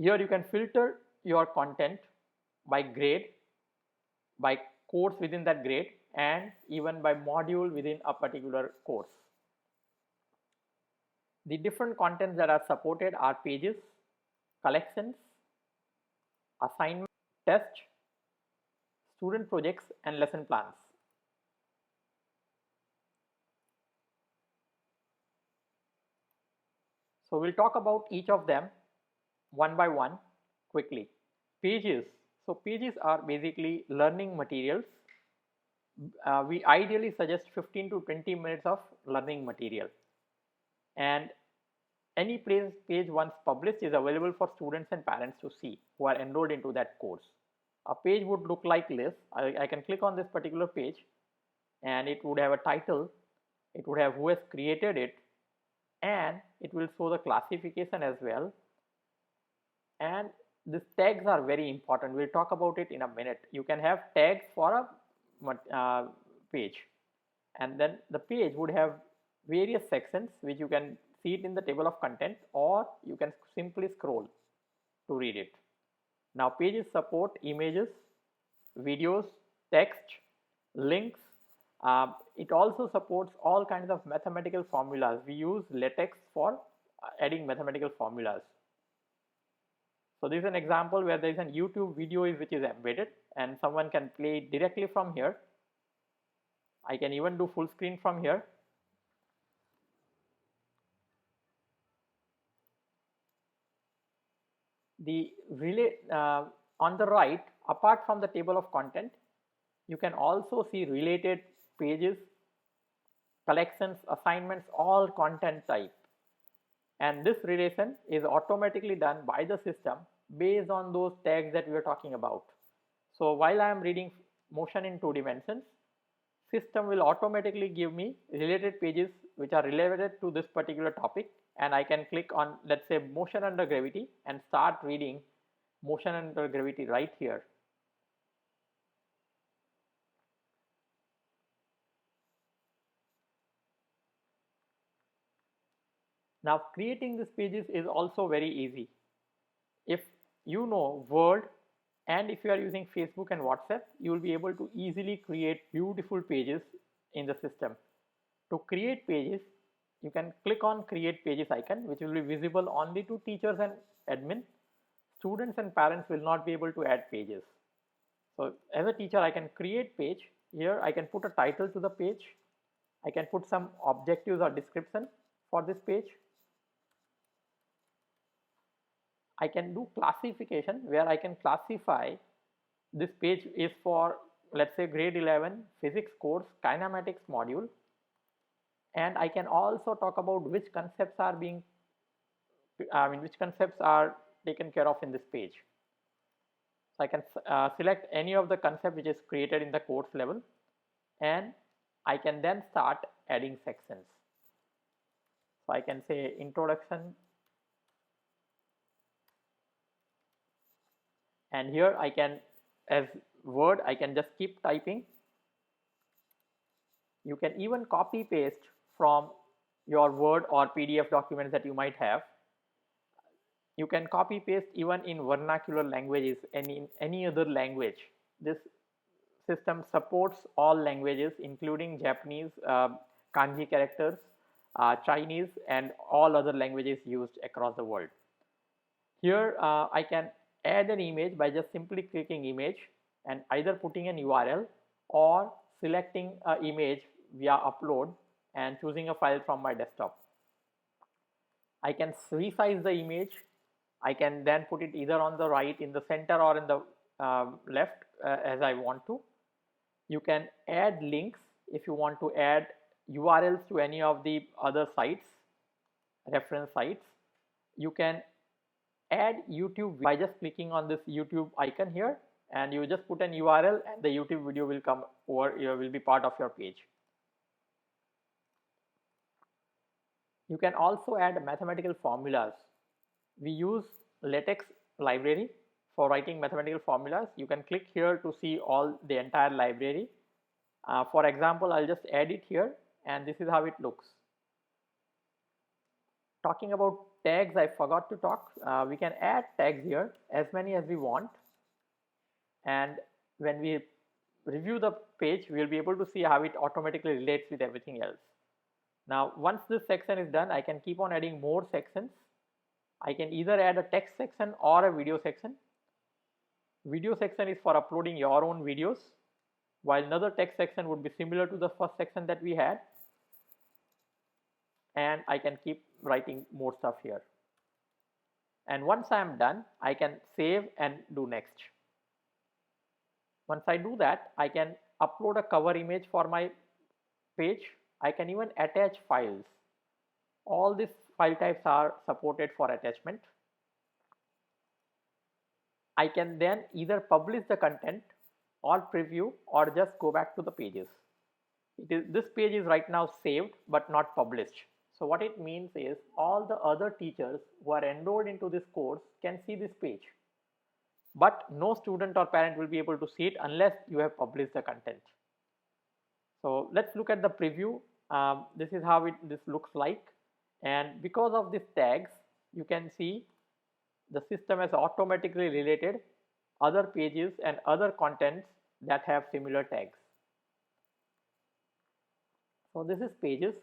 Here you can filter your content by grade, by course within that grade, and even by module within a particular course. The different contents that are supported are pages, collections, assignment, test, student projects, and lesson plans. So we'll talk about each of them one by one quickly. Pages. So pages are basically learning materials. We ideally suggest 15 to 20 minutes of learning material. And any page once published is available for students and parents to see who are enrolled into that course. A page would look like this. I can click on this particular page and it would have a title, it would have who has created it, and it will show the classification as well. And these tags are very important. We'll talk about it in a minute. You can have tags for a page, and then the page would have various sections which you can see it in the table of content, or you can simply scroll to read it. Now pages support images, videos, text, links. It also supports all kinds of mathematical formulas. We use LaTeX for adding mathematical formulas. So this is an example where there is a YouTube video which is embedded and someone can play it directly from here. I can even do full screen from here. The relay on the right, apart from the table of content, you can also see related pages, collections, assignments, all content type. And this relation is automatically done by the system based on those tags that we are talking about. So while I am reading motion in 2 dimensions, system will automatically give me related pages which are related to this particular topic, and I can click on, let's say, motion under gravity and start reading motion under gravity right here. Now creating these pages is also very easy. If you know Word and if you are using Facebook and WhatsApp, you will be able to easily create beautiful pages in the system. To create pages, you can click on create pages icon, which will be visible only to teachers and admin. Students and parents will not be able to add pages. So as a teacher, I can create page. Here I can put a title to the page. I can put some objectives or description for this page. I can do classification where I can classify this page is for, let's say, grade 11 physics course kinematics module, and I can also talk about which concepts are taken care of in this page. So I can select any of the concept which is created in the course level, and I can then start adding sections. So I can say introduction, and here I can, as Word, I can just keep typing. You can even copy paste from your Word or PDF documents that you might have. You can copy paste even in vernacular languages and in any other language. This system supports all languages including Japanese, kanji characters, Chinese, and all other languages used across the world. Here I can add an image by just simply clicking image and either putting an URL or selecting an image via upload and choosing a file from my desktop. I can resize the image. I can then put it either on the right, in the center, or in the left as I want to. You can add links if you want to add URLs to any of the other sites, reference sites. You can add YouTube by just clicking on this YouTube icon here, and you just put an URL and the YouTube video will come over, will be part of your page. You can also add mathematical formulas. We use LaTeX library for writing mathematical formulas. You can click here to see all the entire library. For example, I'll just add it here, and this is how it looks. Talking about tags I forgot to talk. We can add tags here, as many as we want, and when we review the page, we'll be able to see how it automatically relates with everything else. Now, once this section is done, I can keep on adding more sections. I can either add a text section or a video section. Video section is for uploading your own videos, while another text section would be similar to the first section that we had. And I can keep writing more stuff here. And once I am done, I can save and do next. Once I do that, I can upload a cover image for my page. I can even attach files. All these file types are supported for attachment. I can then either publish the content or preview or just go back to the pages. This page is right now saved but not published. So what it means is all the other teachers who are enrolled into this course can see this page, but no student or parent will be able to see it unless you have published the content. So let's look at the preview. This is how this looks like, and because of these tags, you can see the system has automatically related other pages and other contents that have similar tags. So this is pages.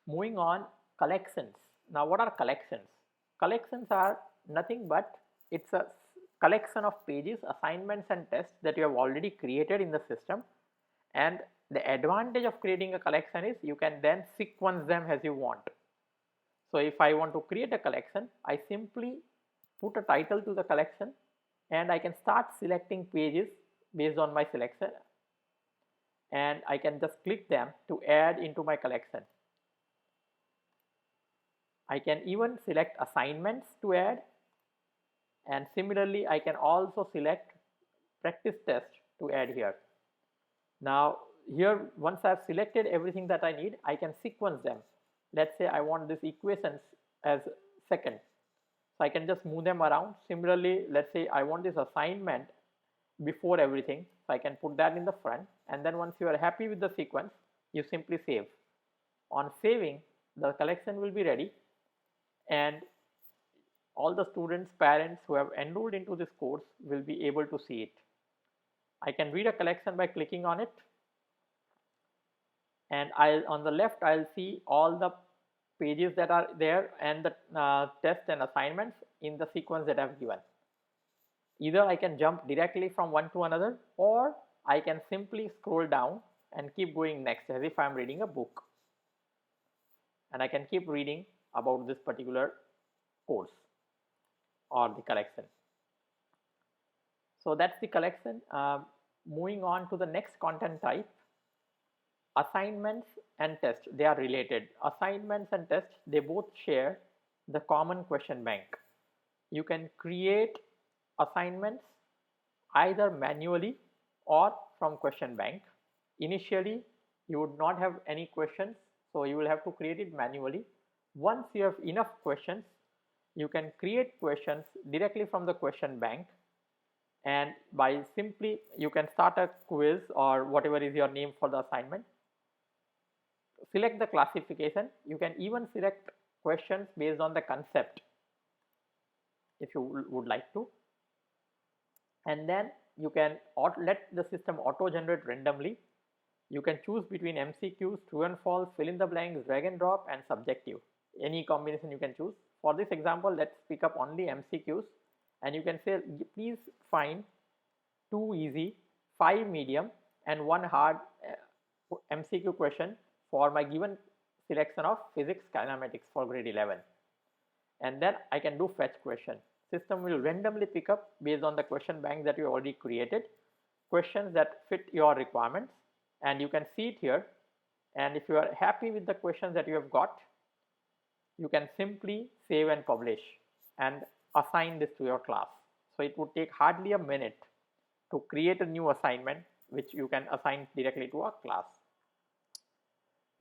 Moving on, collections. Now what are collections? Collections are nothing but it's a collection of pages, assignments and tests that you have already created in the system, and the advantage of creating a collection is you can then sequence them as you want. So if I want to create a collection, I simply put a title to the collection and I can start selecting pages based on my selection, and I can just click them to add into my collection. I can even select assignments to add, and similarly I can also select practice test to add here. Now here, once I have selected everything that I need, I can sequence them. Let's say I want these equations as second, so I can just move them around. Similarly, let's say I want this assignment before everything, so I can put that in the front, and then once you are happy with the sequence, you simply save. On saving, the collection will be ready, and all the students, parents who have enrolled into this course will be able to see it. I can read a collection by clicking on it, and on the left I'll see all the pages that are there and the tests and assignments in the sequence that I've given. Either I can jump directly from one to another, or I can simply scroll down and keep going next as if I'm reading a book, and I can keep reading about this particular course or the collection. So that's the collection. Moving on to the next content type, assignments and tests. They are related. Assignments and tests, they both share the common question bank. You can create assignments either manually or from question bank. Initially, you would not have any questions, so you will have to create it manually. Once you have enough questions, you can create questions directly from the question bank, and by simply you can start a quiz or whatever is your name for the assignment. Select the classification. You can even select questions based on the concept if you would like to, and then you can let the system auto generate randomly. You can choose between MCQs, true and false, fill in the blanks, drag and drop, and subjective. Any combination you can choose. For this example, let's pick up only MCQs, and you can say please find 2 easy, 5 medium and 1 hard MCQ question for my given selection of physics kinematics for grade 11, and then I can do fetch question. System will randomly pick up based on the question bank that you already created questions that fit your requirements, and you can see it here. And if you are happy with the questions that you have got, you can simply save and publish and assign this to your class. So it would take hardly a minute to create a new assignment which you can assign directly to a class.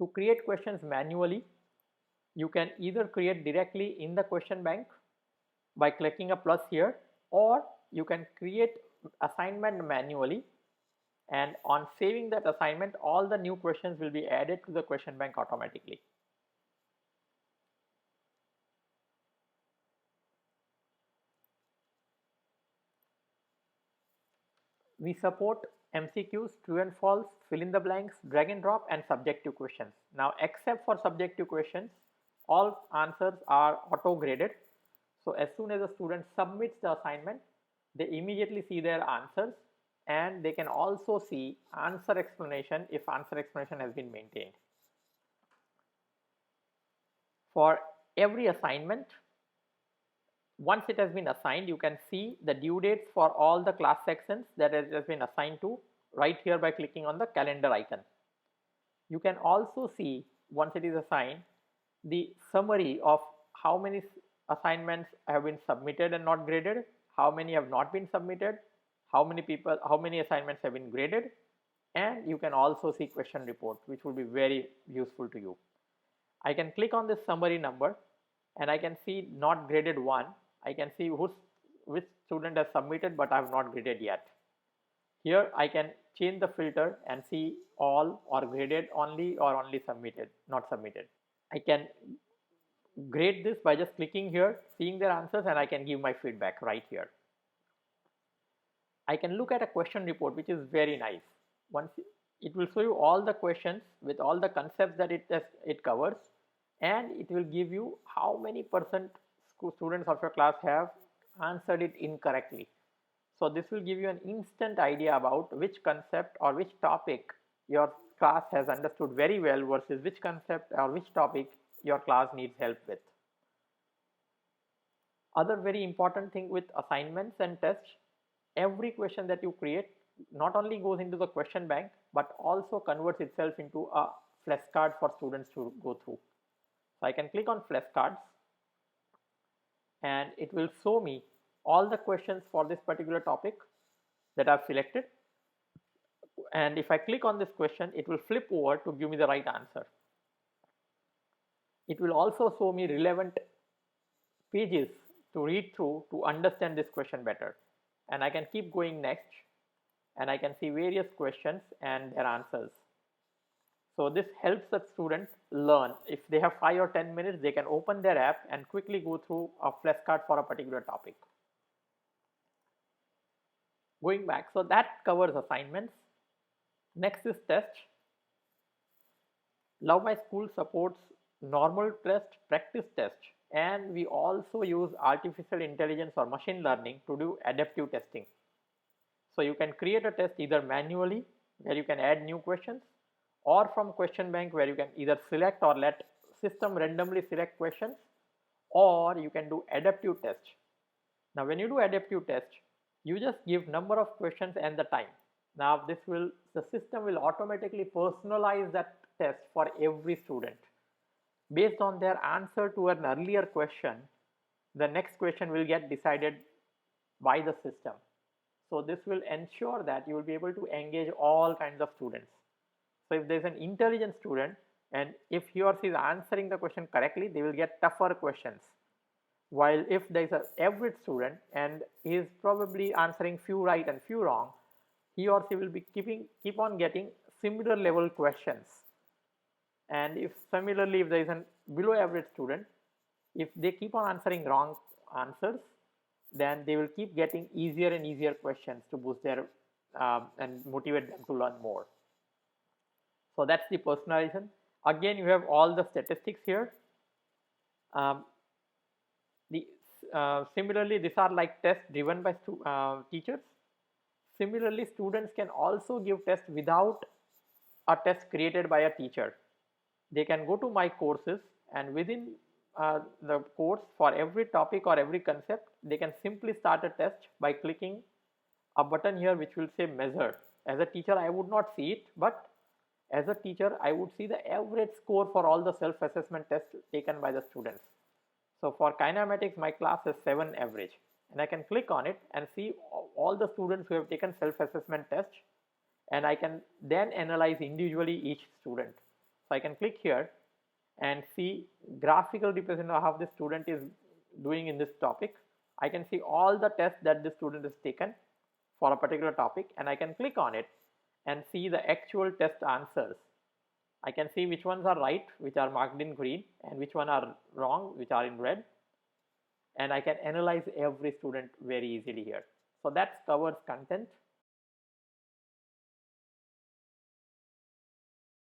To create questions manually, you can either create directly in the question bank by clicking a plus here, or you can create assignment manually, and on saving that assignment, all the new questions will be added to the question bank automatically. We support MCQs, true and false, fill in the blanks, drag and drop, and subjective questions. Now, except for subjective questions, all answers are auto graded. So as soon as a student submits the assignment, they immediately see their answers, and they can also see answer explanation if answer explanation has been maintained. For every assignment, once it has been assigned, you can see the due dates for all the class sections that it has been assigned to right here by clicking on the calendar icon. You can also see, once it is assigned, the summary of how many assignments have been submitted and not graded, how many have not been submitted, how many assignments have been graded, and you can also see question report, which will be very useful to you. I can click on this summary number and I can see not graded 1. I can see which student has submitted but I have not graded yet. Here I can change the filter and see all or graded only or only submitted, not submitted. I can grade this by just clicking here, seeing their answers, and I can give my feedback right here. I can look at a question report, which is very nice. Once it will show you all the questions with all the concepts that it covers, and it will give you how many percent students of your class have answered it incorrectly. So this will give you an instant idea about which concept or which topic your class has understood very well versus which concept or which topic your class needs help with. Other very important thing with assignments and tests, every question that you create not only goes into the question bank but also converts itself into a flashcard for students to go through. So I can click on flashcards and it will show me all the questions for this particular topic that I've selected, and if I click on this question, it will flip over to give me the right answer. It will also show me relevant pages to read through to understand this question better, and I can keep going next and I can see various questions and their answers. So this helps the student learn. If they have 5 or 10 minutes, they can open their app and quickly go through a flashcard for a particular topic. Going back, so that covers assignments. Next is test. LoveMySkool supports normal test, practice test, and we also use artificial intelligence or machine learning to do adaptive testing. So you can create a test either manually, where you can add new questions, or from question bank, where you can either select or let system randomly select questions, or you can do adaptive test. Now when you do adaptive test, you just give number of questions and the time. Now the system will automatically personalize that test for every student. Based on their answer to an earlier question, the next question will get decided by the system. So this will ensure that you will be able to engage all kinds of students. So if there is an intelligent student and if he or she is answering the question correctly, they will get tougher questions. While if there is an average student and he is probably answering few right and few wrong, he or she will be keep on getting similar level questions. And if similarly, if there is a below average student, if they keep on answering wrong answers, then they will keep getting easier and easier questions to boost their and motivate them to learn more. So that's the personalization. Again, you have all the statistics here. Similarly, these are like tests driven by teachers. Similarly, students can also give tests without a test created by a teacher. They can go to my courses, and within the course, for every topic or every concept, they can simply start a test by clicking a button here which will say measure. As a teacher, I would not see it, but as a teacher, I would see the average score for all the self-assessment tests taken by the students. So for kinematics, my class is 7 average, and I can click on it and see all the students who have taken self-assessment tests, and I can then analyze individually each student. So I can click here and see graphical representation of how the student is doing in this topic. I can see all the tests that the student has taken for a particular topic, and I can click on it and see the actual test answers. I can see which ones are right, which are marked in green, and which one are wrong, which are in red. And I can analyze every student very easily here. So that covers content.